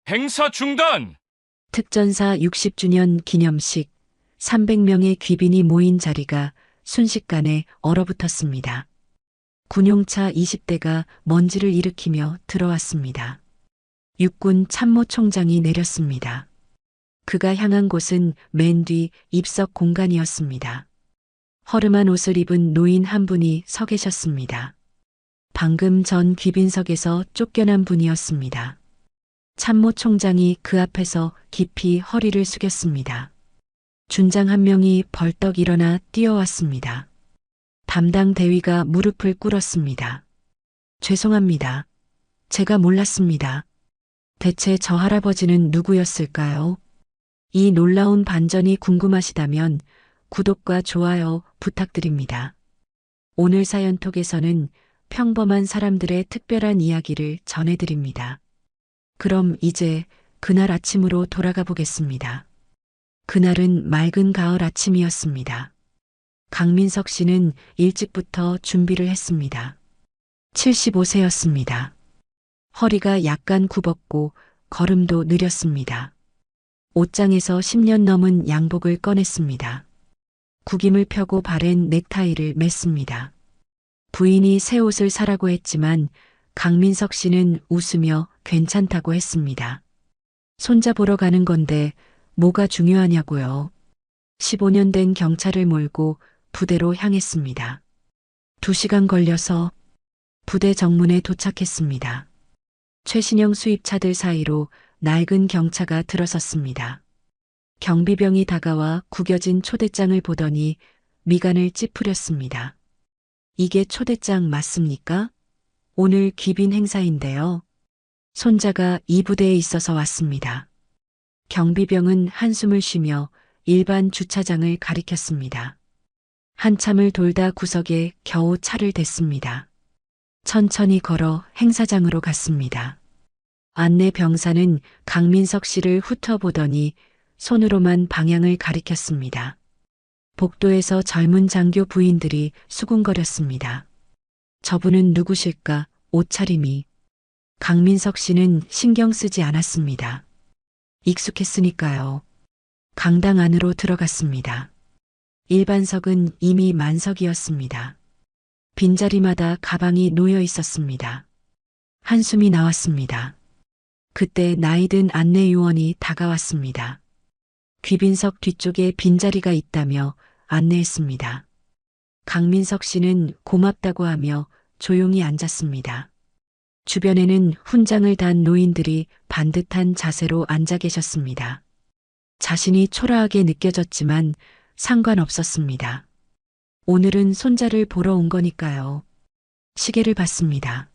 행사 중단! 특전사 60주년 기념식 300명의 귀빈이 모인 자리가 순식간에 얼어붙었습니다. 군용차 20대가 먼지를 일으키며 들어왔습니다. 육군 참모총장이 내렸습니다. 그가 향한 곳은 맨 뒤 입석 공간이었습니다. 허름한 옷을 입은 노인 한 분이 서 계셨습니다. 방금 전 귀빈석에서 쫓겨난 분이었습니다. 참모총장이 그 앞에서 깊이 허리를 숙였습니다. 준장 한 명이 벌떡 일어나 뛰어왔습니다. 담당 대위가 무릎을 꿇었습니다. 죄송합니다. 제가 몰랐습니다. 대체 저 할아버지는 누구였을까요? 이 놀라운 반전이 궁금하시다면 구독과 좋아요 부탁드립니다. 오늘 사연톡에서는 평범한 사람들의 특별한 이야기를 전해드립니다. 그럼 이제 그날 아침으로 돌아가 보겠습니다. 그날은 맑은 가을 아침이었습니다. 강민석 씨는 일찍부터 준비를 했습니다. 75세였습니다. 허리가 약간 굽었고 걸음도 느렸습니다. 옷장에서 10년 넘은 양복을 꺼냈습니다. 구김을 펴고 바랜 넥타이를 맸습니다. 부인이 새 옷을 사라고 했지만 강민석 씨는 웃으며 괜찮다고 했습니다. 손자 보러 가는 건데 뭐가 중요하냐고요. 15년 된 경찰을 몰고 부대로 향했습니다. 2시간 걸려서 부대 정문에 도착했습니다. 최신형 수입차들 사이로 낡은 경차가 들어섰습니다. 경비병이 다가와 구겨진 초대장을 보더니 미간을 찌푸렸습니다. 이게 초대장 맞습니까? 오늘 귀빈 행사인데요. 손자가 이 부대에 있어서 왔습니다. 경비병은 한숨을 쉬며 일반 주차장을 가리켰습니다. 한참을 돌다 구석에 겨우 차를 댔습니다. 천천히 걸어 행사장으로 갔습니다. 안내 병사는 강민석 씨를 훑어보더니 손으로만 방향을 가리켰습니다. 복도에서 젊은 장교 부인들이 수군거렸습니다. 저분은 누구실까? 옷차림이. 강민석 씨는 신경 쓰지 않았습니다. 익숙했으니까요. 강당 안으로 들어갔습니다. 일반석은 이미 만석이었습니다. 빈자리마다 가방이 놓여 있었습니다. 한숨이 나왔습니다. 그때 나이든 안내요원이 다가왔습니다. 귀빈석 뒤쪽에 빈자리가 있다며 안내했습니다. 강민석 씨는 고맙다고 하며 조용히 앉았습니다. 주변에는 훈장을 단 노인들이 반듯한 자세로 앉아 계셨습니다. 자신이 초라하게 느껴졌지만 상관없었습니다. 오늘은 손자를 보러 온 거니까요. 시계를 봤습니다.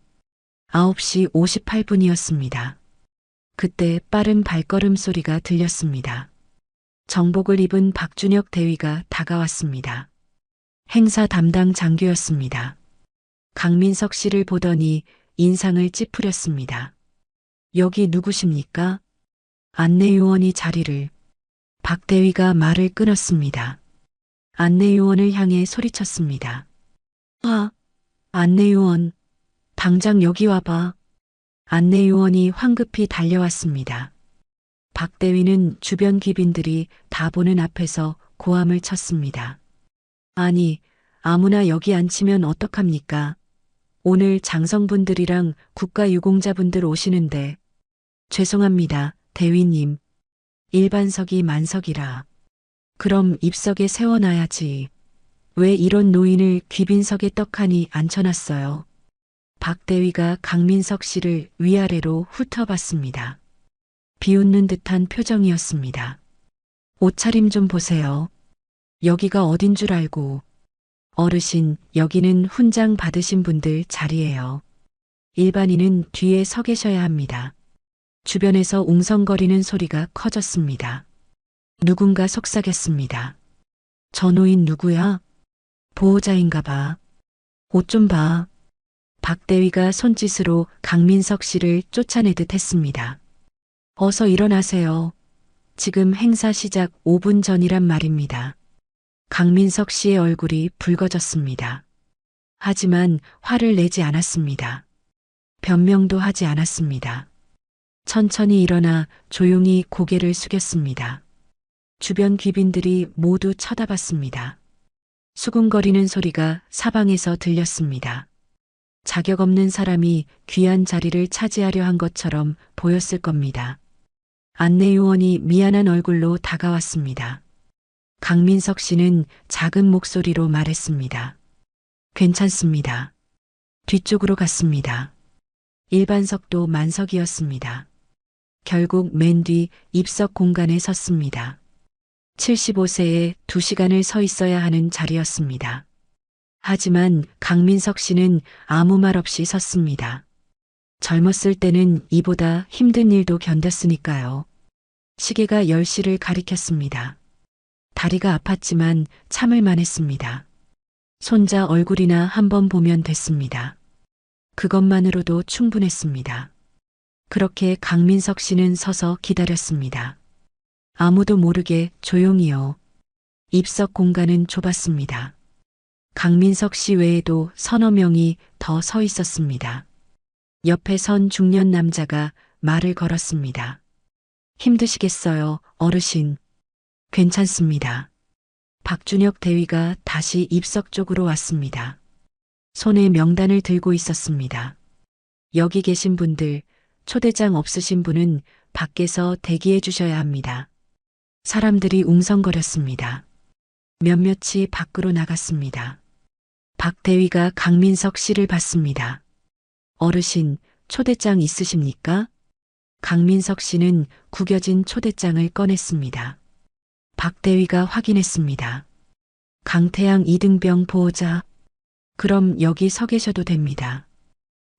9시 58분이었습니다. 그때 빠른 발걸음 소리가 들렸습니다. 정복을 입은 박준혁 대위가 다가왔습니다. 행사 담당 장교였습니다. 강민석 씨를 보더니 인상을 찌푸렸습니다. 여기 누구십니까? 안내요원이 자리를. 박 대위가 말을 끊었습니다. 안내요원을 향해 소리쳤습니다. 안내요원, 당장 여기 와봐. 안내요원이 황급히 달려왔습니다. 박 대위는 주변 귀빈들이 다 보는 앞에서 고함을 쳤습니다. 아니, 아무나 여기 앉히면 어떡합니까? 오늘 장성분들이랑 국가유공자분들 오시는데. 죄송합니다, 대위님. 일반석이 만석이라. 그럼 입석에 세워놔야지. 왜 이런 노인을 귀빈석에 떡하니 앉혀놨어요? 박 대위가 강민석 씨를 위아래로 훑어봤습니다. 비웃는 듯한 표정이었습니다. 옷차림 좀 보세요. 여기가 어딘 줄 알고. 어르신, 여기는 훈장 받으신 분들 자리예요. 일반인은 뒤에 서 계셔야 합니다. 주변에서 웅성거리는 소리가 커졌습니다. 누군가 속삭였습니다. 저 노인 누구야? 보호자인가 봐. 옷 좀 봐. 박 대위가 손짓으로 강민석 씨를 쫓아내듯 했습니다. 어서 일어나세요. 지금 행사 시작 5분 전이란 말입니다. 강민석 씨의 얼굴이 붉어졌습니다. 하지만 화를 내지 않았습니다. 변명도 하지 않았습니다. 천천히 일어나 조용히 고개를 숙였습니다. 주변 귀빈들이 모두 쳐다봤습니다. 수군거리는 소리가 사방에서 들렸습니다. 자격 없는 사람이 귀한 자리를 차지하려 한 것처럼 보였을 겁니다. 안내요원이 미안한 얼굴로 다가왔습니다. 강민석 씨는 작은 목소리로 말했습니다. 괜찮습니다. 뒤쪽으로 갔습니다. 일반석도 만석이었습니다. 결국 맨 뒤 입석 공간에 섰습니다. 75세에 2시간을 서 있어야 하는 자리였습니다. 하지만 강민석 씨는 아무 말 없이 섰습니다. 젊었을 때는 이보다 힘든 일도 견뎠으니까요. 시계가 10시를 가리켰습니다. 다리가 아팠지만 참을만 했습니다. 손자 얼굴이나 한번 보면 됐습니다. 그것만으로도 충분했습니다. 그렇게 강민석 씨는 서서 기다렸습니다. 아무도 모르게 조용히요. 입석 공간은 좁았습니다. 강민석 씨 외에도 서너 명이 더 서 있었습니다. 옆에 선 중년 남자가 말을 걸었습니다. 힘드시겠어요, 어르신. 괜찮습니다. 박준혁 대위가 다시 입석 쪽으로 왔습니다. 손에 명단을 들고 있었습니다. 여기 계신 분들, 초대장 없으신 분은 밖에서 대기해 주셔야 합니다. 사람들이 웅성거렸습니다. 몇몇이 밖으로 나갔습니다. 박 대위가 강민석 씨를 봤습니다. 어르신, 초대장 있으십니까? 강민석 씨는 구겨진 초대장을 꺼냈습니다. 박 대위가 확인했습니다. 강태양 이등병 보호자. 그럼 여기 서 계셔도 됩니다.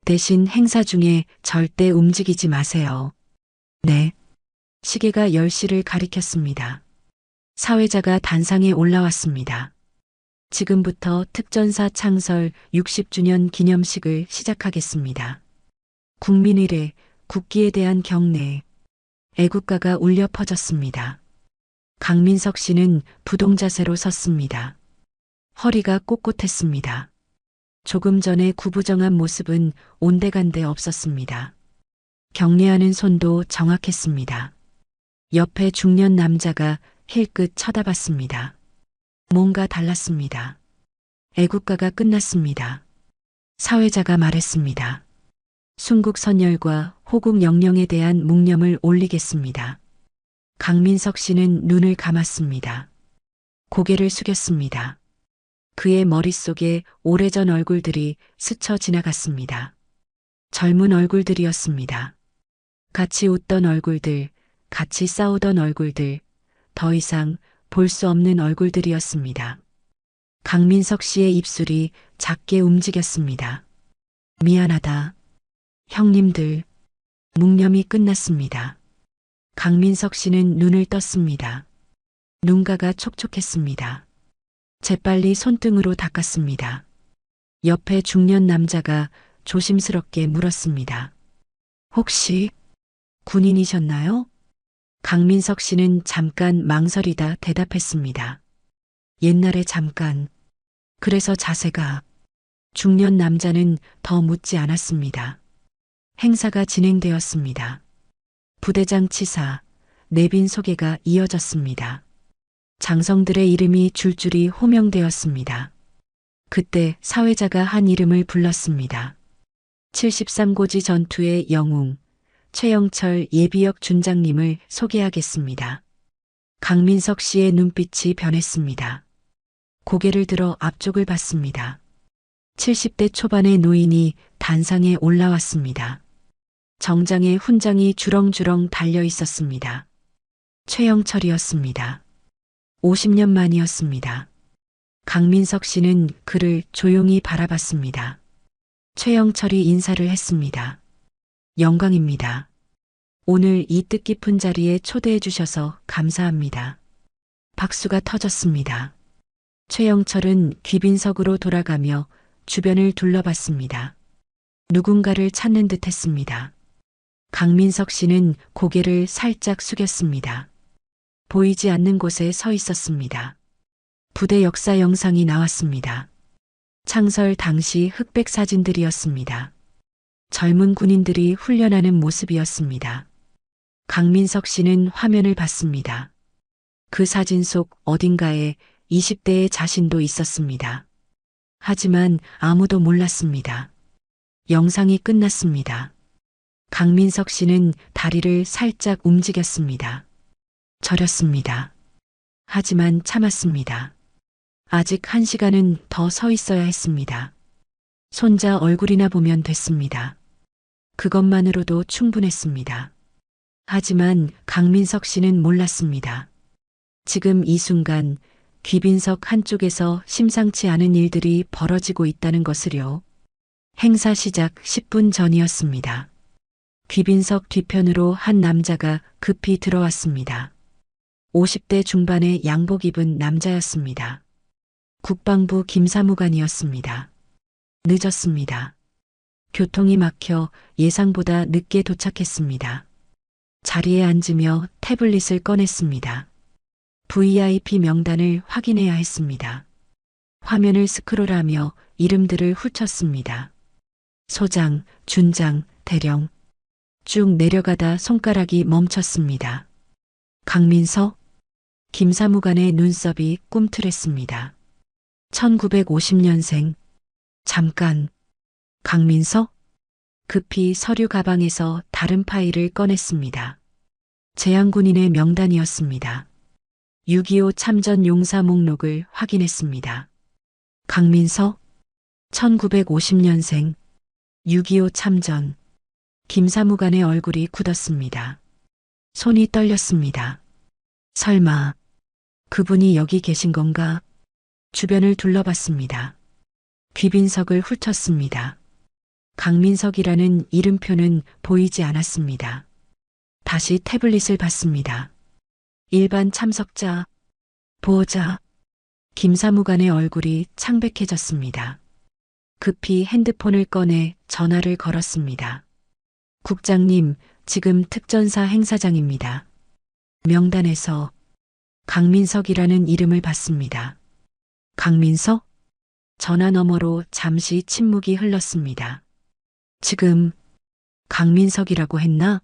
대신 행사 중에 절대 움직이지 마세요. 네. 시계가 10시를 가리켰습니다. 사회자가 단상에 올라왔습니다. 지금부터 특전사 창설 60주년 기념식을 시작하겠습니다. 국민의례, 국기에 대한 경례, 애국가가 울려 퍼졌습니다. 강민석 씨는 부동자세로 섰습니다. 허리가 꼿꼿했습니다. 조금 전에 구부정한 모습은 온데간데 없었습니다. 경례하는 손도 정확했습니다. 옆에 중년 남자가 힐끗 쳐다봤습니다. 뭔가 달랐습니다. 애국가가 끝났습니다. 사회자가 말했습니다. 순국선열과 호국영령에 대한 묵념을 올리겠습니다. 강민석 씨는 눈을 감았습니다. 고개를 숙였습니다. 그의 머릿속에 오래전 얼굴들이 스쳐 지나갔습니다. 젊은 얼굴들이었습니다. 같이 웃던 얼굴들, 같이 싸우던 얼굴들, 더 이상 볼 수 없는 얼굴들이었습니다. 강민석 씨의 입술이 작게 움직였습니다. 미안하다. 형님들, 묵념이 끝났습니다. 강민석 씨는 눈을 떴습니다. 눈가가 촉촉했습니다. 재빨리 손등으로 닦았습니다. 옆에 중년 남자가 조심스럽게 물었습니다. 혹시 군인이셨나요? 강민석 씨는 잠깐 망설이다 대답했습니다. 옛날에 잠깐. 그래서 자세가. 중년 남자는 더 묻지 않았습니다. 행사가 진행되었습니다. 부대장 치사, 내빈 소개가 이어졌습니다. 장성들의 이름이 줄줄이 호명되었습니다. 그때 사회자가 한 이름을 불렀습니다. 73고지 전투의 영웅, 최영철 예비역 준장님을 소개하겠습니다. 강민석 씨의 눈빛이 변했습니다. 고개를 들어 앞쪽을 봤습니다. 70대 초반의 노인이 단상에 올라왔습니다. 정장에 훈장이 주렁주렁 달려 있었습니다. 최영철이었습니다. 50년 만이었습니다. 강민석 씨는 그를 조용히 바라봤습니다. 최영철이 인사를 했습니다. 영광입니다. 오늘 이 뜻깊은 자리에 초대해 주셔서 감사합니다. 박수가 터졌습니다. 최영철은 귀빈석으로 돌아가며 주변을 둘러봤습니다. 누군가를 찾는 듯 했습니다. 강민석 씨는 고개를 살짝 숙였습니다. 보이지 않는 곳에 서 있었습니다. 부대 역사 영상이 나왔습니다. 창설 당시 흑백 사진들이었습니다. 젊은 군인들이 훈련하는 모습이었습니다. 강민석 씨는 화면을 봤습니다. 그 사진 속 어딘가에 20대의 자신도 있었습니다. 하지만 아무도 몰랐습니다. 영상이 끝났습니다. 강민석 씨는 다리를 살짝 움직였습니다. 저렸습니다. 하지만 참았습니다. 아직 1시간은 더 서 있어야 했습니다. 손자 얼굴이나 보면 됐습니다. 그것만으로도 충분했습니다. 하지만 강민석 씨는 몰랐습니다. 지금 이 순간 귀빈석 한쪽에서 심상치 않은 일들이 벌어지고 있다는 것을요. 행사 시작 10분 전이었습니다. 귀빈석 뒤편으로 한 남자가 급히 들어왔습니다. 50대 중반의 양복 입은 남자였습니다. 국방부 김사무관이었습니다. 늦었습니다. 교통이 막혀 예상보다 늦게 도착했습니다. 자리에 앉으며 태블릿을 꺼냈습니다. VIP 명단을 확인해야 했습니다. 화면을 스크롤하며 이름들을 훑었습니다. 소장, 준장, 대령. 쭉 내려가다 손가락이 멈췄습니다. 강민석? 김사무관의 눈썹이 꿈틀했습니다. 1950년생. 잠깐. 강민석? 급히 서류 가방에서 다른 파일을 꺼냈습니다. 재향군인의 명단이었습니다. 6.25 참전 용사 목록을 확인했습니다. 강민석? 1950년생. 6.25 참전. 김사무관의 얼굴이 굳었습니다. 손이 떨렸습니다. 설마 그분이 여기 계신 건가? 주변을 둘러봤습니다. 귀빈석을 훑었습니다. 강민석이라는 이름표는 보이지 않았습니다. 다시 태블릿을 봤습니다. 일반 참석자, 보호자. 김사무관의 얼굴이 창백해졌습니다. 급히 핸드폰을 꺼내 전화를 걸었습니다. 국장님, 지금 특전사 행사장입니다. 명단에서 강민석이라는 이름을 봤습니다. 강민석? 전화 너머로 잠시 침묵이 흘렀습니다. 지금 강민석이라고 했나?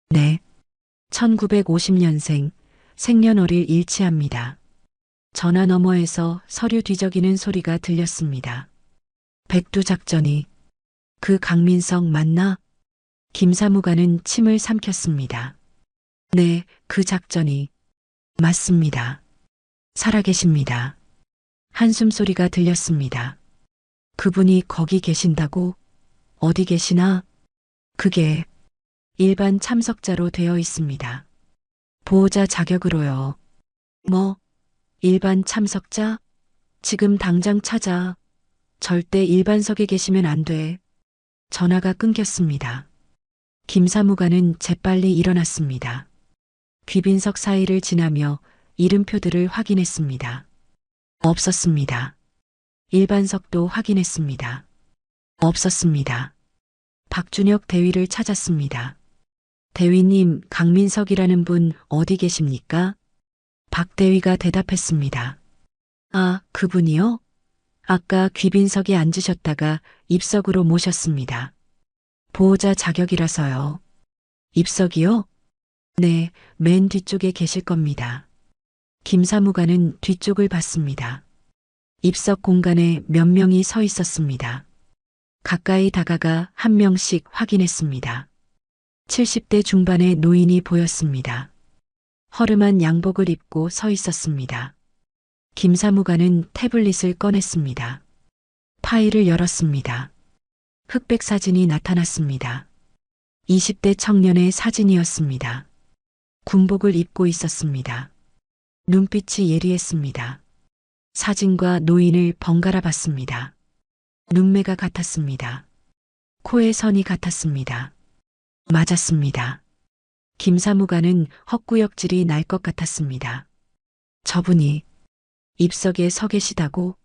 네. 1950년생, 생년월일 일치합니다. 전화 너머에서 서류 뒤적이는 소리가 들렸습니다. 백두작전이 그 강민석 맞나? 김사무관은 침을 삼켰습니다. 네, 그 작전이 맞습니다. 살아계십니다. 한숨 소리가 들렸습니다. 그분이 거기 계신다고? 어디 계시나? 그게 일반 참석자로 되어 있습니다. 보호자 자격으로요. 뭐? 일반 참석자? 지금 당장 찾아. 절대 일반석에 계시면 안 돼. 전화가 끊겼습니다. 김사무관은 재빨리 일어났습니다. 귀빈석 사이를 지나며 이름표들을 확인했습니다. 없었습니다. 일반석도 확인했습니다. 없었습니다. 박준혁 대위를 찾았습니다. 대위님, 강민석이라는 분 어디 계십니까? 박 대위가 대답했습니다. 아, 그분이요? 아까 귀빈석에 앉으셨다가 입석으로 모셨습니다. 보호자 자격이라서요. 입석이요? 네, 맨 뒤쪽에 계실 겁니다. 김사무관은 뒤쪽을 봤습니다. 입석 공간에 몇 명이 서 있었습니다. 가까이 다가가 한 명씩 확인했습니다. 70대 중반의 노인이 보였습니다. 허름한 양복을 입고 서 있었습니다. 김사무관은 태블릿을 꺼냈습니다. 파일을 열었습니다. 흑백 사진이 나타났습니다. 20대 청년의 사진이었습니다. 군복을 입고 있었습니다. 눈빛이 예리했습니다. 사진과 노인을 번갈아 봤습니다. 눈매가 같았습니다. 코의 선이 같았습니다. 맞았습니다. 김사무관은 헛구역질이 날 것 같았습니다. 저분이 입석에 서 계시다고?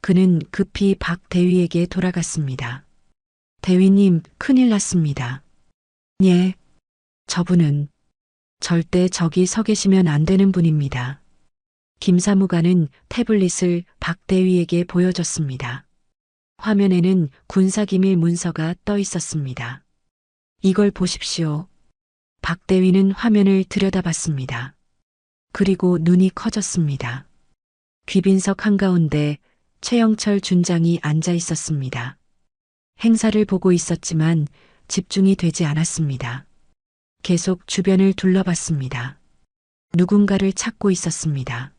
그는 급히 박 대위에게 돌아갔습니다. 대위님, 큰일 났습니다. 예, 저분은 절대 저기 서 계시면 안 되는 분입니다. 김사무관은 태블릿을 박 대위에게 보여줬습니다. 화면에는 군사기밀 문서가 떠 있었습니다. 이걸 보십시오. 박 대위는 화면을 들여다봤습니다. 그리고 눈이 커졌습니다. 귀빈석 한가운데 최영철 준장이 앉아 있었습니다. 행사를 보고 있었지만 집중이 되지 않았습니다. 계속 주변을 둘러봤습니다. 누군가를 찾고 있었습니다.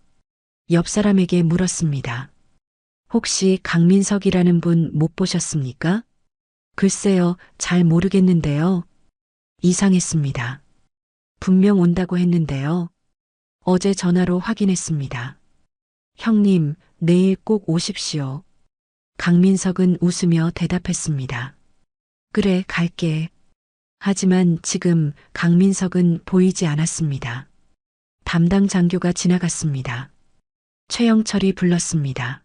옆 사람에게 물었습니다. 혹시 강민석이라는 분 못 보셨습니까? 글쎄요, 잘 모르겠는데요. 이상했습니다. 분명 온다고 했는데요. 어제 전화로 확인했습니다. 형님, 내일 꼭 오십시오. 강민석은 웃으며 대답했습니다. 그래, 갈게. 하지만 지금 강민석은 보이지 않았습니다. 담당 장교가 지나갔습니다. 최영철이 불렀습니다.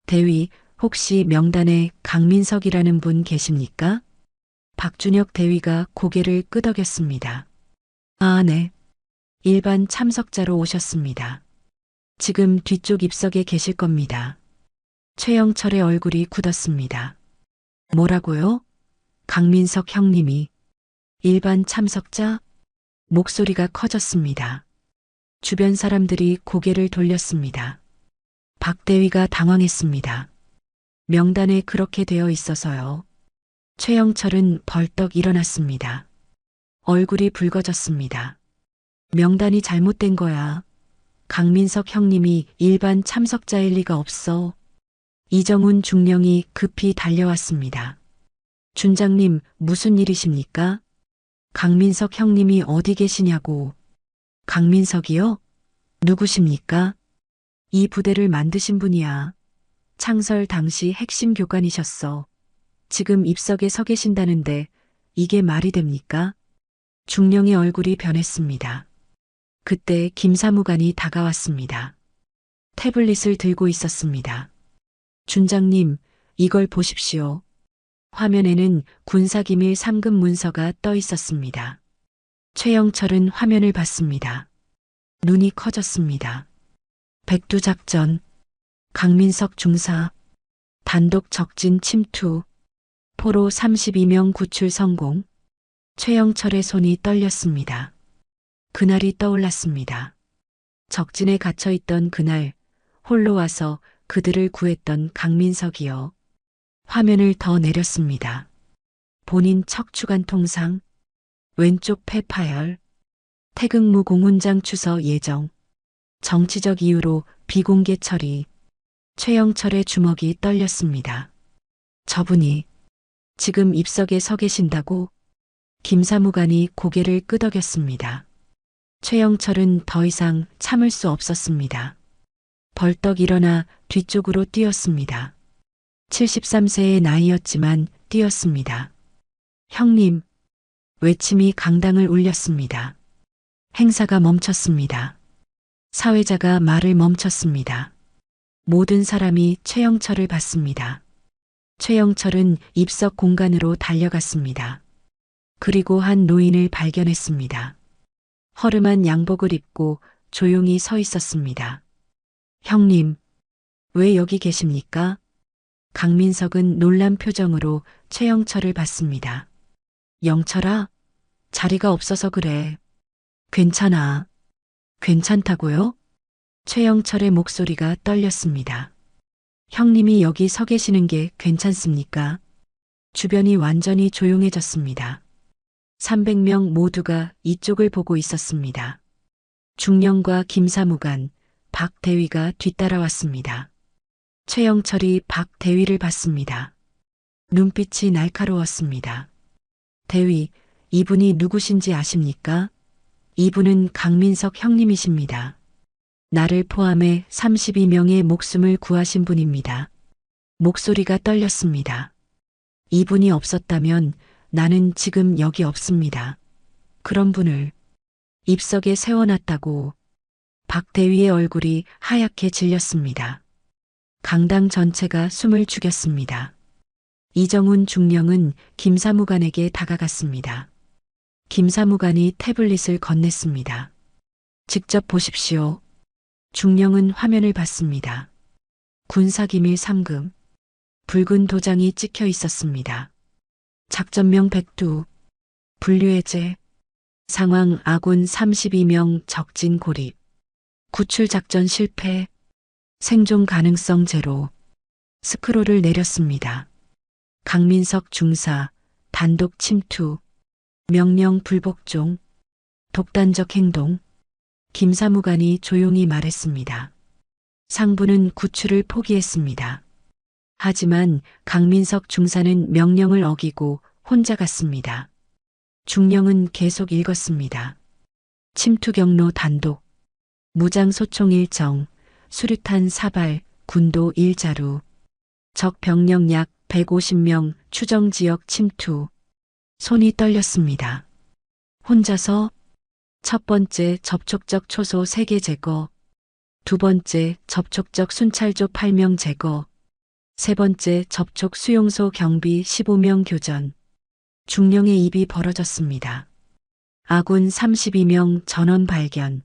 대위, 혹시 명단에 강민석이라는 분 계십니까? 박준혁 대위가 고개를 끄덕였습니다. 아, 네. 일반 참석자로 오셨습니다. 지금 뒤쪽 입석에 계실 겁니다. 최영철의 얼굴이 굳었습니다. 뭐라고요? 강민석 형님이. 일반 참석자? 목소리가 커졌습니다. 주변 사람들이 고개를 돌렸습니다. 박 대위가 당황했습니다. 명단에 그렇게 되어 있어서요. 최영철은 벌떡 일어났습니다. 얼굴이 붉어졌습니다. 명단이 잘못된 거야. 강민석 형님이 일반 참석자일 리가 없어. 이정훈 중령이 급히 달려왔습니다. 준장님, 무슨 일이십니까? 강민석 형님이 어디 계시냐고. 강민석이요? 누구십니까? 이 부대를 만드신 분이야. 창설 당시 핵심 교관이셨어. 지금 입석에 서 계신다는데 이게 말이 됩니까? 중령의 얼굴이 변했습니다. 그때 김사무관이 다가왔습니다. 태블릿을 들고 있었습니다. 준장님, 이걸 보십시오. 화면에는 군사기밀 3급 문서가 떠 있었습니다. 최영철은 화면을 봤습니다. 눈이 커졌습니다. 백두작전, 강민석 중사, 단독 적진 침투, 포로 32명 구출 성공. 최영철의 손이 떨렸습니다. 그날이 떠올랐습니다. 적진에 갇혀있던 그날 홀로 와서 그들을 구했던 강민석이요. 화면을 더 내렸습니다. 본인 척추관 통상, 왼쪽 폐 파열, 태극무 공훈장 추서 예정, 정치적 이유로 비공개 처리. 최영철의 주먹이 떨렸습니다. 저분이 지금 입석에 서 계신다고? 김사무관이 고개를 끄덕였습니다. 최영철은 더 이상 참을 수 없었습니다. 벌떡 일어나 뒤쪽으로 뛰었습니다. 73세의 나이였지만 뛰었습니다. 형님, 외침이 강당을 울렸습니다. 행사가 멈췄습니다. 사회자가 말을 멈췄습니다. 모든 사람이 최영철을 봤습니다. 최영철은 입석 공간으로 달려갔습니다. 그리고 한 노인을 발견했습니다. 허름한 양복을 입고 조용히 서 있었습니다. 형님, 왜 여기 계십니까? 강민석은 놀란 표정으로 최영철을 봤습니다. 영철아, 자리가 없어서 그래. 괜찮아. 괜찮다고요? 최영철의 목소리가 떨렸습니다. 형님이 여기 서 계시는 게 괜찮습니까? 주변이 완전히 조용해졌습니다. 300명 모두가 이쪽을 보고 있었습니다. 중령과 김사무관, 박 대위가 뒤따라왔습니다. 최영철이 박 대위를 봤습니다. 눈빛이 날카로웠습니다. 대위, 이분이 누구신지 아십니까? 이분은 강민석 형님이십니다. 나를 포함해 32명의 목숨을 구하신 분입니다. 목소리가 떨렸습니다. 이분이 없었다면 나는 지금 여기 없습니다. 그런 분을 입석에 세워놨다고. 박 대위의 얼굴이 하얗게 질렸습니다. 강당 전체가 숨을 죽였습니다. 이정훈 중령은 김사무관에게 다가갔습니다. 김사무관이 태블릿을 건넸습니다. 직접 보십시오. 중령은 화면을 봤습니다. 군사기밀 3급. 붉은 도장이 찍혀 있었습니다. 작전명 백두, 분류해제, 상황 아군 32명 적진 고립. 구출 작전 실패. 생존 가능성 제로. 스크롤을 내렸습니다. 강민석 중사, 단독 침투, 명령 불복종, 독단적 행동. 김사무관이 조용히 말했습니다. 상부는 구출을 포기했습니다. 하지만 강민석 중사는 명령을 어기고 혼자 갔습니다. 중령은 계속 읽었습니다. 침투 경로 단독, 무장 소총 일정, 수류탄 사발, 군도 일자루, 적 병력 약 150명 추정 지역 침투. 손이 떨렸습니다. 혼자서 첫 번째 접촉적 초소 3개 제거, 두 번째 접촉적 순찰조 8명 제거, 세 번째 접촉 수용소 경비 15명 교전. 중령의 입이 벌어졌습니다. 아군 32명 전원 발견.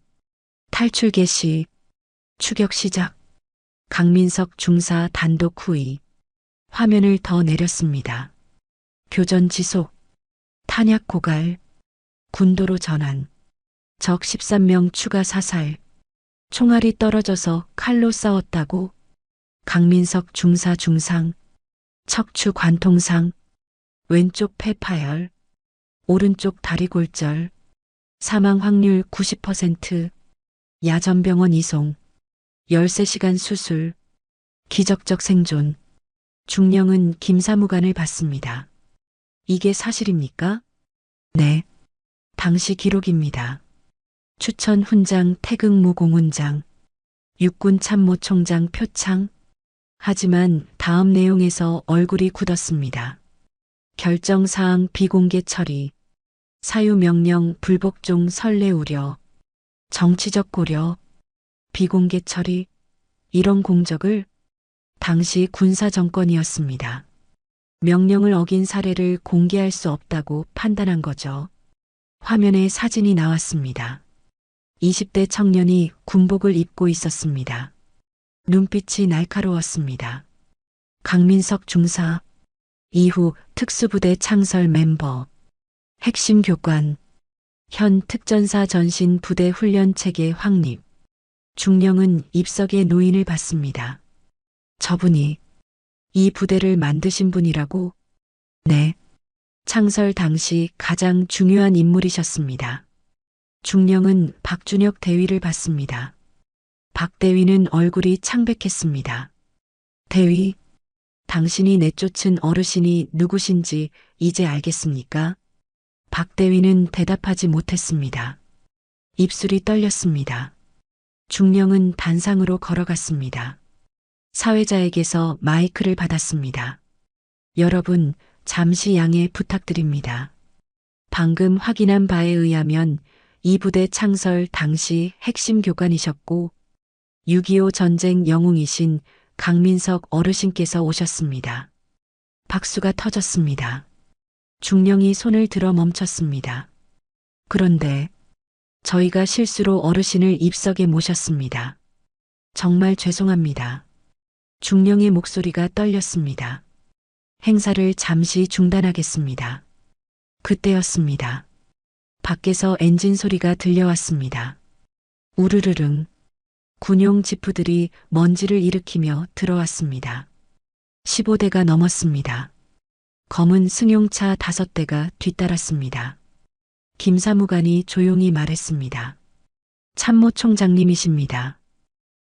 탈출 개시. 추격 시작. 강민석 중사 단독 후위. 화면을 더 내렸습니다. 교전 지속. 탄약 고갈. 군도로 전환. 적 13명 추가 사살. 총알이 떨어져서 칼로 싸웠다고. 강민석 중사 중상. 척추 관통상. 왼쪽 폐 파열. 오른쪽 다리 골절. 사망 확률 90%. 야전병원 이송. 13시간 수술. 기적적 생존. 중령은 김사무관을 받습니다. 이게 사실입니까? 네. 당시 기록입니다. 추천 훈장 태극무 공훈장. 육군 참모총장 표창. 하지만 다음 내용에서 얼굴이 굳었습니다. 결정사항 비공개 처리. 사유명령 불복종 선례 우려. 정치적 고려. 비공개 처리. 이런 공적을 당시 군사정권이었습니다. 명령을 어긴 사례를 공개할 수 없다고 판단한 거죠. 화면에 사진이 나왔습니다. 20대 청년이 군복을 입고 있었습니다. 눈빛이 날카로웠습니다. 강민석 중사. 이후 특수부대 창설 멤버. 핵심 교관. 현 특전사 전신 부대 훈련 체계 확립. 중령은 입석의 노인을 받습니다. 저분이 이 부대를 만드신 분이라고? 네. 창설 당시 가장 중요한 인물이셨습니다. 중령은 박준혁 대위를 받습니다. 박 대위는 얼굴이 창백했습니다. 대위, 당신이 내쫓은 어르신이 누구신지 이제 알겠습니까? 박 대위는 대답하지 못했습니다. 입술이 떨렸습니다. 중령은 단상으로 걸어갔습니다. 사회자에게서 마이크를 받았습니다. 여러분, 잠시 양해 부탁드립니다. 방금 확인한 바에 의하면 이 부대 창설 당시 핵심 교관이셨고 6.25 전쟁 영웅이신 강민석 어르신께서 오셨습니다. 박수가 터졌습니다. 중령이 손을 들어 멈췄습니다. 그런데 저희가 실수로 어르신을 입석에 모셨습니다. 정말 죄송합니다. 중령의 목소리가 떨렸습니다. 행사를 잠시 중단하겠습니다. 그때였습니다. 밖에서 엔진 소리가 들려왔습니다. 우르르릉. 군용 지프들이 먼지를 일으키며 들어왔습니다. 15대가 넘었습니다. 검은 승용차 5대가 뒤따랐습니다. 김사무관이 조용히 말했습니다. 참모총장님이십니다.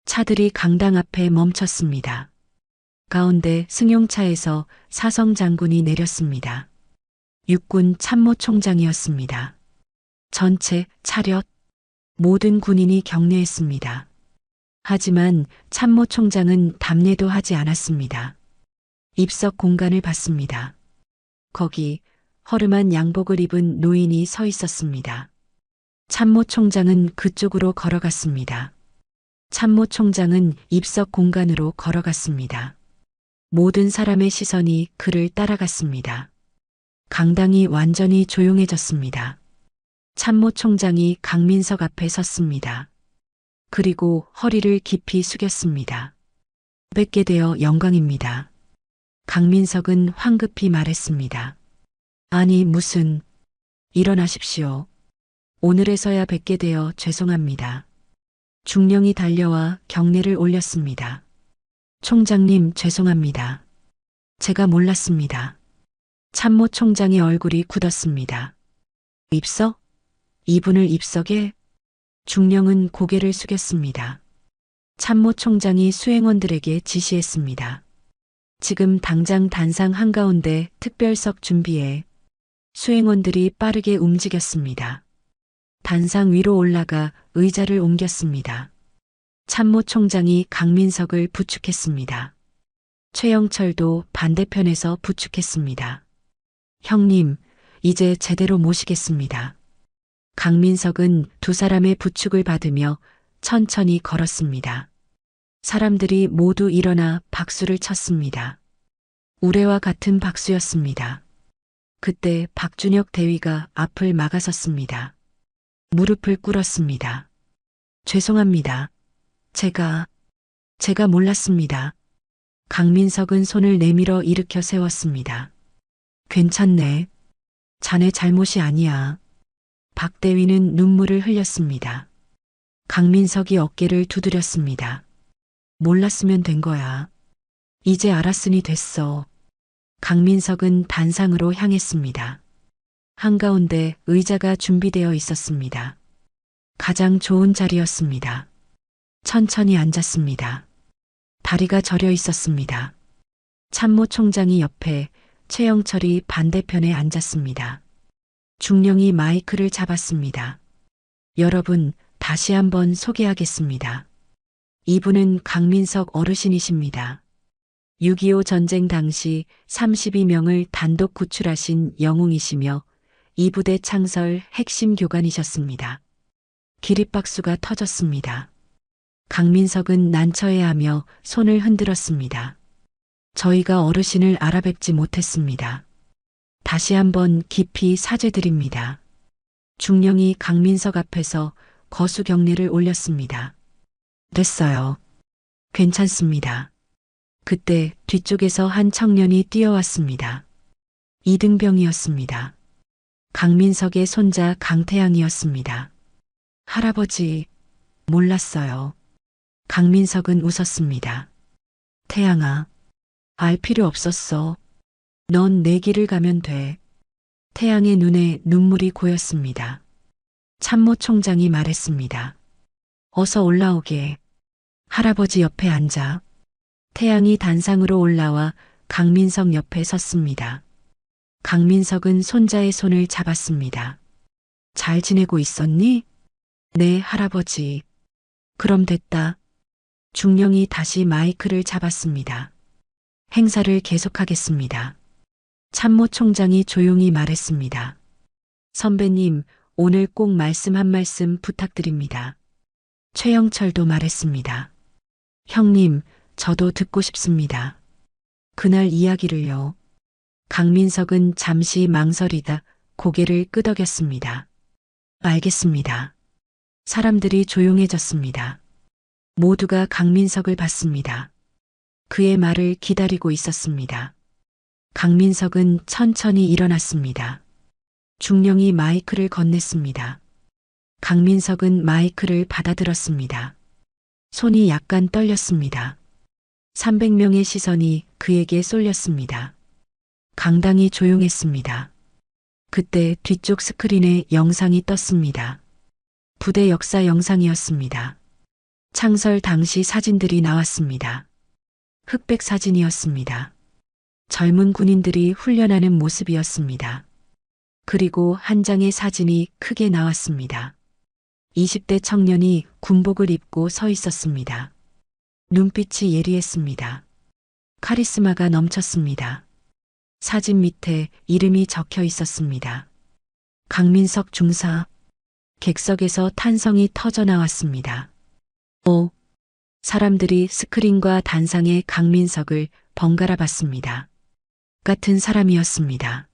차들이 강당 앞에 멈췄습니다. 가운데 승용차에서 사성 장군이 내렸습니다. 육군 참모총장이었습니다. 전체 차렷. 모든 군인이 격려했습니다. 하지만 참모총장은 답례도 하지 않았습니다. 입석 공간을 봤습니다. 거기 허름한 양복을 입은 노인이 서 있었습니다. 참모총장은 그쪽으로 걸어갔습니다. 참모총장은 입석 공간으로 걸어갔습니다. 모든 사람의 시선이 그를 따라갔습니다. 강당이 완전히 조용해졌습니다. 참모총장이 강민석 앞에 섰습니다. 그리고 허리를 깊이 숙였습니다. 뵙게 되어 영광입니다. 강민석은 황급히 말했습니다. 아니 무슨, 일어나십시오. 오늘에서야 뵙게 되어 죄송합니다. 중령이 달려와 경례를 올렸습니다. 총장님 죄송합니다. 제가 몰랐습니다. 참모 총장의 얼굴이 굳었습니다. 입석? 이분을 입석에? 중령은 고개를 숙였습니다. 참모 총장이 수행원들에게 지시했습니다. 지금 당장 단상 한가운데 특별석 준비해. 수행원들이 빠르게 움직였습니다. 단상 위로 올라가 의자를 옮겼습니다. 참모 총장이 강민석을 부축했습니다. 최영철도 반대편에서 부축했습니다. 형님, 이제 제대로 모시겠습니다. 강민석은 두 사람의 부축을 받으며 천천히 걸었습니다. 사람들이 모두 일어나 박수를 쳤습니다. 우레와 같은 박수였습니다. 그때 박준혁 대위가 앞을 막아섰습니다. 무릎을 꿇었습니다. 죄송합니다. 제가 몰랐습니다. 강민석은 손을 내밀어 일으켜 세웠습니다. 괜찮네. 자네 잘못이 아니야. 박 대위는 눈물을 흘렸습니다. 강민석이 어깨를 두드렸습니다. 몰랐으면 된 거야. 이제 알았으니 됐어. 강민석은 단상으로 향했습니다. 한가운데 의자가 준비되어 있었습니다. 가장 좋은 자리였습니다. 천천히 앉았습니다. 다리가 저려 있었습니다. 참모 총장이 옆에, 최영철이 반대편에 앉았습니다. 중령이 마이크를 잡았습니다. 여러분, 다시 한번 소개하겠습니다. 이분은 강민석 어르신이십니다. 6.25 전쟁 당시 32명을 단독 구출하신 영웅이시며 이 부대 창설 핵심 교관이셨습니다. 기립박수가 터졌습니다. 강민석은 난처해하며 손을 흔들었습니다. 저희가 어르신을 알아뵙지 못했습니다. 다시 한번 깊이 사죄드립니다. 중령이 강민석 앞에서 거수 경례를 올렸습니다. 됐어요. 괜찮습니다. 그때 뒤쪽에서 한 청년이 뛰어왔습니다. 이등병이었습니다. 강민석의 손자 강태양이었습니다. 할아버지, 몰랐어요. 강민석은 웃었습니다. 태양아, 알 필요 없었어. 넌 내 길을 가면 돼. 태양의 눈에 눈물이 고였습니다. 참모 총장이 말했습니다. 어서 올라오게. 할아버지 옆에 앉아. 태양이 단상으로 올라와 강민석 옆에 섰습니다. 강민석은 손자의 손을 잡았습니다. 잘 지내고 있었니? 네, 할아버지. 그럼 됐다. 중령이 다시 마이크를 잡았습니다. 행사를 계속하겠습니다. 참모 총장이 조용히 말했습니다. 선배님, 오늘 꼭 말씀 한 말씀 부탁드립니다. 최영철도 말했습니다. 형님, 저도 듣고 싶습니다. 그날 이야기를요. 강민석은 잠시 망설이다 고개를 끄덕였습니다. 알겠습니다. 사람들이 조용해졌습니다. 모두가 강민석을 봤습니다. 그의 말을 기다리고 있었습니다. 강민석은 천천히 일어났습니다. 중령이 마이크를 건넸습니다. 강민석은 마이크를 받아들었습니다. 손이 약간 떨렸습니다. 300명의 시선이 그에게 쏠렸습니다. 강당이 조용했습니다. 그때 뒤쪽 스크린에 영상이 떴습니다. 부대 역사 영상이었습니다. 창설 당시 사진들이 나왔습니다. 흑백 사진이었습니다. 젊은 군인들이 훈련하는 모습이었습니다. 그리고 한 장의 사진이 크게 나왔습니다. 20대 청년이 군복을 입고 서 있었습니다. 눈빛이 예리했습니다. 카리스마가 넘쳤습니다. 사진 밑에 이름이 적혀 있었습니다. 강민석 중사. 객석에서 탄성이 터져 나왔습니다. 사람들이 스크린과 단상의 강민석을 번갈아 봤습니다. 같은 사람이었습니다.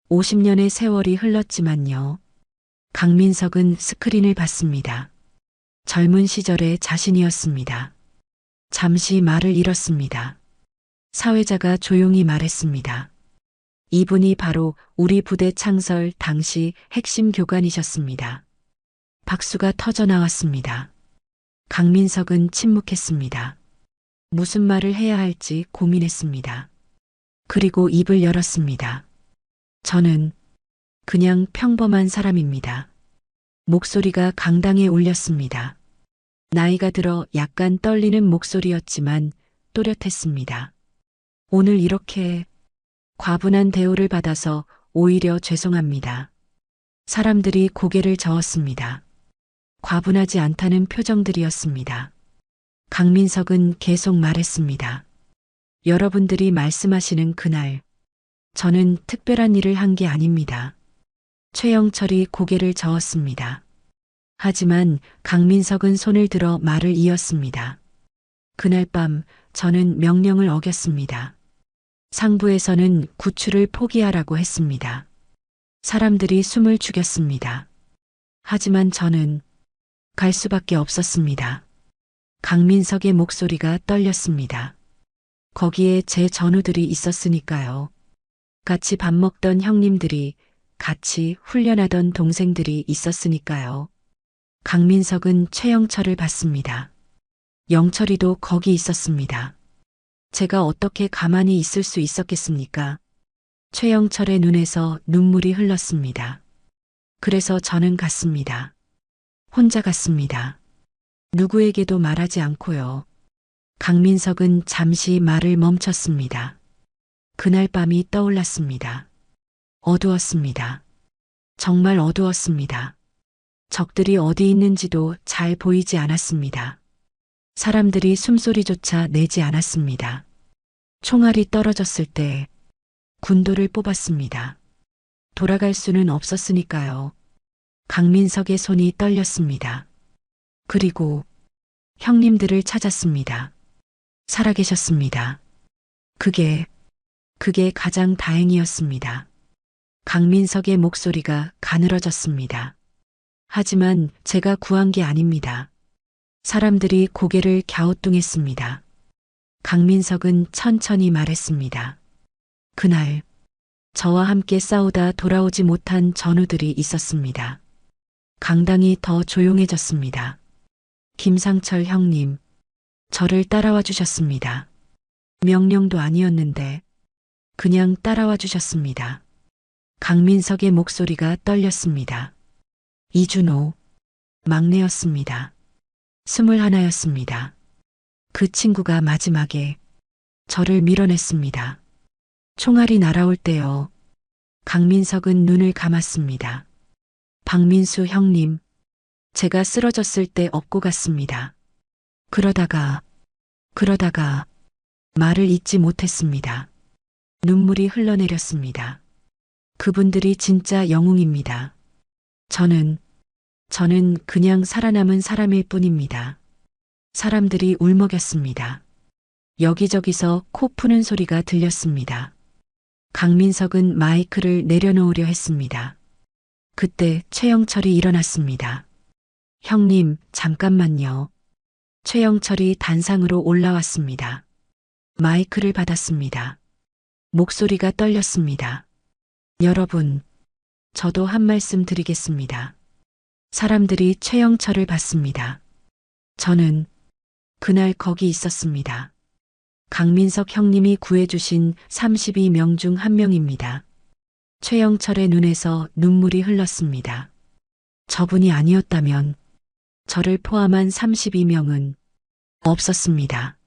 50년의 세월이 흘렀지만요. 강민석은 스크린을 봤습니다. 젊은 시절의 자신이었습니다. 잠시 말을 잃었습니다. 사회자가 조용히 말했습니다. 이분이 바로 우리 부대 창설 당시 핵심 교관이셨습니다. 박수가 터져 나왔습니다. 강민석은 침묵했습니다. 무슨 말을 해야 할지 고민했습니다. 그리고 입을 열었습니다. 저는 그냥 평범한 사람입니다. 목소리가 강당에 울렸습니다. 나이가 들어 약간 떨리는 목소리였지만 또렷했습니다. 오늘 이렇게 과분한 대우를 받아서 오히려 죄송합니다. 사람들이 고개를 저었습니다. 과분하지 않다는 표정들이었습니다. 강민석은 계속 말했습니다. 여러분들이 말씀하시는 그날, 저는 특별한 일을 한 게 아닙니다. 최영철이 고개를 저었습니다. 하지만 강민석은 손을 들어 말을 이었습니다. 그날 밤 저는 명령을 어겼습니다. 상부에서는 구출을 포기하라고 했습니다. 사람들이 숨을 죽였습니다. 하지만 저는 갈 수밖에 없었습니다. 강민석의 목소리가 떨렸습니다. 거기에 제 전우들이 있었으니까요. 같이 밥 먹던 형님들이, 같이 훈련하던 동생들이 있었으니까요. 강민석은 최영철을 봤습니다. 영철이도 거기 있었습니다. 제가 어떻게 가만히 있을 수 있었겠습니까? 최영철의 눈에서 눈물이 흘렀습니다. 그래서 저는 갔습니다. 혼자 갔습니다. 누구에게도 말하지 않고요. 강민석은 잠시 말을 멈췄습니다. 그날 밤이 떠올랐습니다. 어두웠습니다. 정말 어두웠습니다. 적들이 어디 있는지도 잘 보이지 않았습니다. 사람들이 숨소리조차 내지 않았습니다. 총알이 떨어졌을 때 군도를 뽑았습니다. 돌아갈 수는 없었으니까요. 강민석의 손이 떨렸습니다. 그리고 형님들을 찾았습니다. 살아계셨습니다. 그게 가장 다행이었습니다. 강민석의 목소리가 가늘어졌습니다. 하지만 제가 구한 게 아닙니다. 사람들이 고개를 갸우뚱했습니다. 강민석은 천천히 말했습니다. 그날 저와 함께 싸우다 돌아오지 못한 전우들이 있었습니다. 강당이 더 조용해졌습니다. 김상철 형님, 저를 따라와 주셨습니다. 명령도 아니었는데 그냥 따라와 주셨습니다. 강민석의 목소리가 떨렸습니다. 이준호, 막내였습니다. 21였습니다. 그 친구가 마지막에 저를 밀어냈습니다. 총알이 날아올 때요. 강민석은 눈을 감았습니다. 박민수 형님, 제가 쓰러졌을 때 업고 갔습니다. 그러다가 말을 잇지 못했습니다. 눈물이 흘러내렸습니다. 그분들이 진짜 영웅입니다. 저는 그냥 살아남은 사람일 뿐입니다. 사람들이 울먹였습니다. 여기저기서 코 푸는 소리가 들렸습니다. 강민석은 마이크를 내려놓으려 했습니다. 그때 최영철이 일어났습니다. 형님, 잠깐만요. 최영철이 단상으로 올라왔습니다. 마이크를 받았습니다. 목소리가 떨렸습니다. 여러분, 저도 한 말씀 드리겠습니다. 사람들이 최영철을 봤습니다. 저는 그날 거기 있었습니다. 강민석 형님이 구해주신 32명 중 한 명입니다. 최영철의 눈에서 눈물이 흘렀습니다. 저분이 아니었다면 저를 포함한 32명은 없었습니다.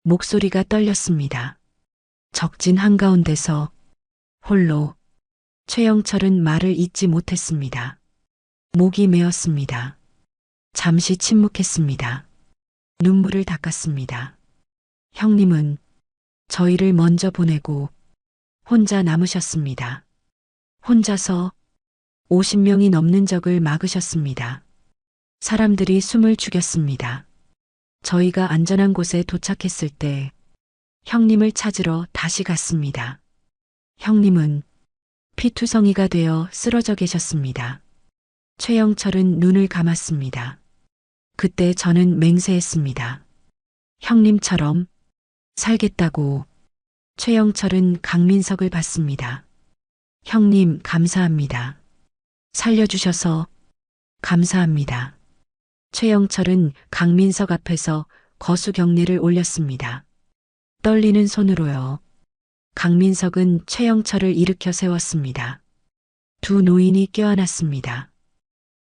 목소리가 떨렸습니다. 적진 한가운데서 홀로 최영철은 말을 잇지 못했습니다. 목이 메었습니다. 잠시 침묵했습니다. 눈물을 닦았습니다. 형님은 저희를 먼저 보내고 혼자 남으셨습니다. 혼자서 50명이 넘는 적을 막으셨습니다. 사람들이 숨을 죽였습니다. 저희가 안전한 곳에 도착했을 때 형님을 찾으러 다시 갔습니다. 형님은 피투성이가 되어 쓰러져 계셨습니다. 최영철은 눈을 감았습니다. 그때 저는 맹세했습니다. 형님처럼 살겠다고. 최영철은 강민석을 봤습니다. 형님, 감사합니다. 살려주셔서 감사합니다. 최영철은 강민석 앞에서 거수 경례를 올렸습니다. 떨리는 손으로요. 강민석은 최영철을 일으켜 세웠습니다. 두 노인이 껴안았습니다.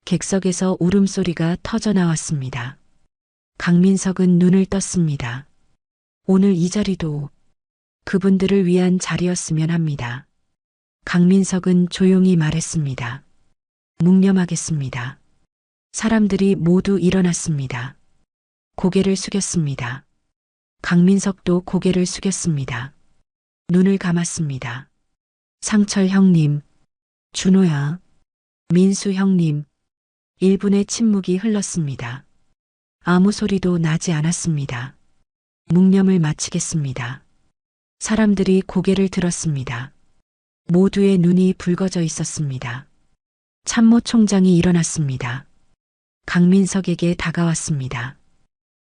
객석에서 울음소리가 터져 나왔습니다. 강민석은 눈을 떴습니다. 오늘 이 자리도 그분들을 위한 자리였으면 합니다. 강민석은 조용히 말했습니다. 묵념하겠습니다. 사람들이 모두 일어났습니다. 고개를 숙였습니다. 강민석도 고개를 숙였습니다. 눈을 감았습니다. 상철 형님, 준호야, 민수 형님, 1분의 침묵이 흘렀습니다. 아무 소리도 나지 않았습니다. 묵념을 마치겠습니다. 사람들이 고개를 들었습니다. 모두의 눈이 붉어져 있었습니다. 참모 총장이 일어났습니다. 강민석에게 다가왔습니다.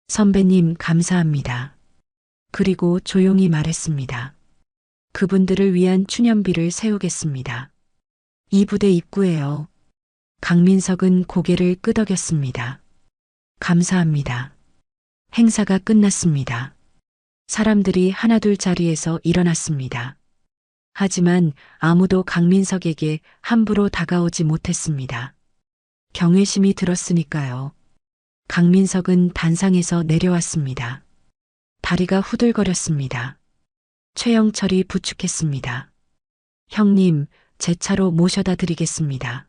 선배님 감사합니다. 그리고 조용히 말했습니다. 그분들을 위한 추념비를 세우겠습니다. 이 부대 입구에요. 강민석은 고개를 끄덕였습니다. 감사합니다. 행사가 끝났습니다. 사람들이 하나둘 자리에서 일어났습니다. 하지만 아무도 강민석에게 함부로 다가오지 못했습니다. 경외심이 들었으니까요. 강민석은 단상에서 내려왔습니다. 다리가 후들거렸습니다. 최영철이 부축했습니다. 형님, 제 차로 모셔다 드리겠습니다.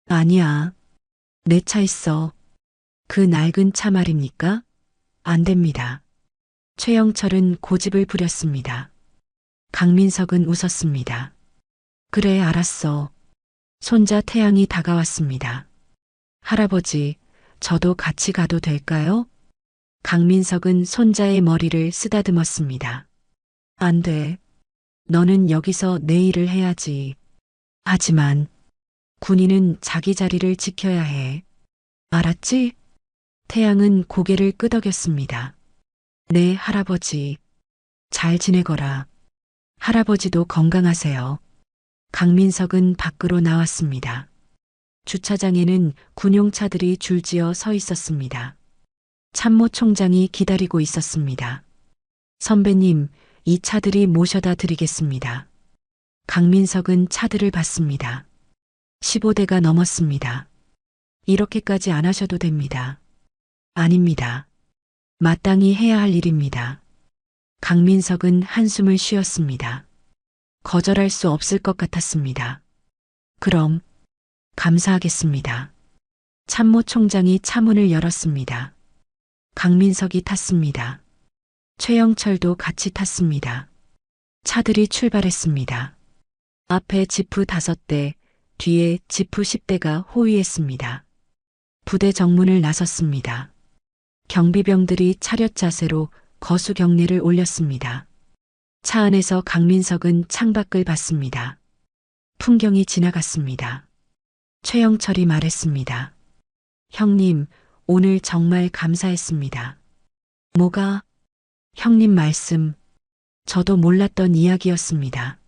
아니야. 내 차 있어. 그 낡은 차 말입니까? 안 됩니다. 최영철은 고집을 부렸습니다. 강민석은 웃었습니다. 그래, 알았어. 손자 태양이 다가왔습니다. 할아버지, 저도 같이 가도 될까요? 강민석은 손자의 머리를 쓰다듬었습니다. 안 돼. 너는 여기서 내 일을 해야지. 하지만 군인은 자기 자리를 지켜야 해. 알았지? 태양은 고개를 끄덕였습니다. 네, 할아버지. 잘 지내거라. 할아버지도 건강하세요. 강민석은 밖으로 나왔습니다. 주차장에는 군용차들이 줄지어 서 있었습니다. 참모 총장이 기다리고 있었습니다. 선배님, 이 차들이 모셔다 드리겠습니다. 강민석은 차들을 봤습니다. 15대가 넘었습니다. 이렇게까지 안 하셔도 됩니다. 아닙니다. 마땅히 해야 할 일입니다. 강민석은 한숨을 쉬었습니다. 거절할 수 없을 것 같았습니다. 그럼 감사하겠습니다. 참모 총장이 차문을 열었습니다. 강민석이 탔습니다. 최영철도 같이 탔습니다. 차들이 출발했습니다. 앞에 지프 5대, 뒤에 지프 10대가 호위했습니다. 부대 정문을 나섰습니다. 경비병들이 차렷 자세로 거수 경례를 올렸습니다. 차 안에서 강민석은 창밖을 봤습니다. 풍경이 지나갔습니다. 최영철이 말했습니다. 형님, 오늘 정말 감사했습니다. 뭐가? 형님 말씀. 저도 몰랐던 이야기였습니다.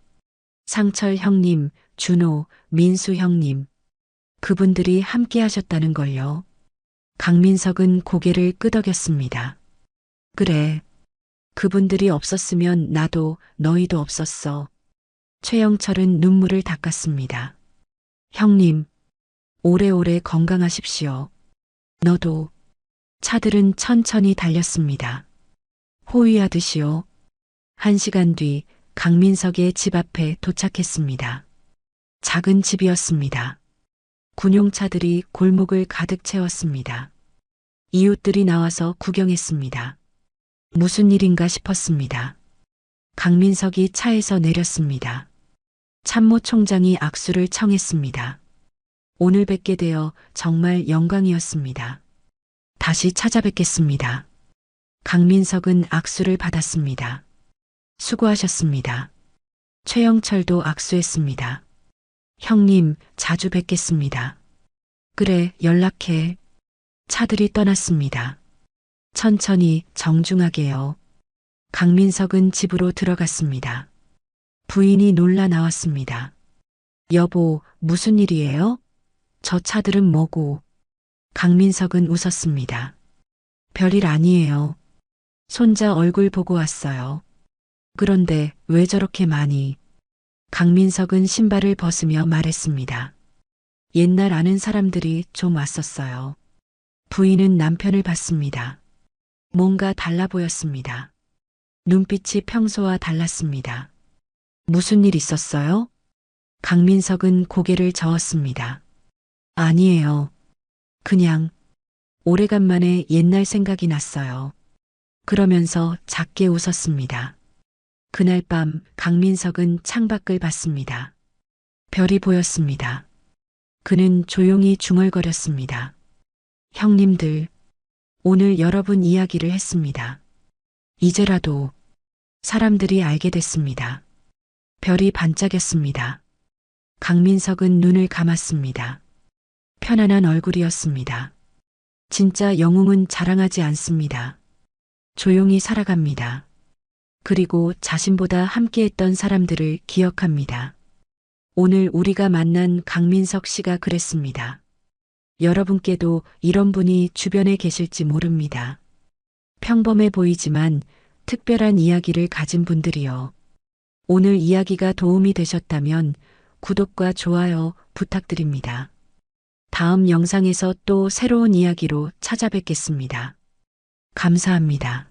상철 형님, 준호, 민수 형님. 그분들이 함께 하셨다는 걸요. 강민석은 고개를 끄덕였습니다. 그래. 그분들이 없었으면 나도 너희도 없었어. 최영철은 눈물을 닦았습니다. 형님, 오래오래 건강하십시오. 너도. 차들은 천천히 달렸습니다. 호위하듯이요. 1시간 뒤 강민석의 집 앞에 도착했습니다. 작은 집이었습니다. 군용차들이 골목을 가득 채웠습니다. 이웃들이 나와서 구경했습니다. 무슨 일인가 싶었습니다. 강민석이 차에서 내렸습니다. 참모 총장이 악수를 청했습니다. 오늘 뵙게 되어 정말 영광이었습니다. 다시 찾아뵙겠습니다. 강민석은 악수를 받았습니다. 수고하셨습니다. 최영철도 악수했습니다. 형님, 자주 뵙겠습니다. 그래, 연락해. 차들이 떠났습니다. 천천히 정중하게요. 강민석은 집으로 들어갔습니다. 부인이 놀라 나왔습니다. 여보, 무슨 일이에요? 저 차들은 뭐고? 강민석은 웃었습니다. 별일 아니에요. 손자 얼굴 보고 왔어요. 그런데 왜 저렇게 많이? 강민석은 신발을 벗으며 말했습니다. 옛날 아는 사람들이 좀 왔었어요. 부인은 남편을 봤습니다. 뭔가 달라 보였습니다. 눈빛이 평소와 달랐습니다. 무슨 일 있었어요? 강민석은 고개를 저었습니다. 아니에요. 그냥 오래간만에 옛날 생각이 났어요. 그러면서 작게 웃었습니다. 그날 밤 강민석은 창밖을 봤습니다. 별이 보였습니다. 그는 조용히 중얼거렸습니다. 형님들, 오늘 여러분 이야기를 했습니다. 이제라도 사람들이 알게 됐습니다. 별이 반짝였습니다. 강민석은 눈을 감았습니다. 편안한 얼굴이었습니다. 진짜 영웅은 자랑하지 않습니다. 조용히 살아갑니다. 그리고 자신보다 함께했던 사람들을 기억합니다. 오늘 우리가 만난 강민석 씨가 그랬습니다. 여러분께도 이런 분이 주변에 계실지 모릅니다. 평범해 보이지만 특별한 이야기를 가진 분들이요. 오늘 이야기가 도움이 되셨다면 구독과 좋아요 부탁드립니다. 다음 영상에서 또 새로운 이야기로 찾아뵙겠습니다. 감사합니다.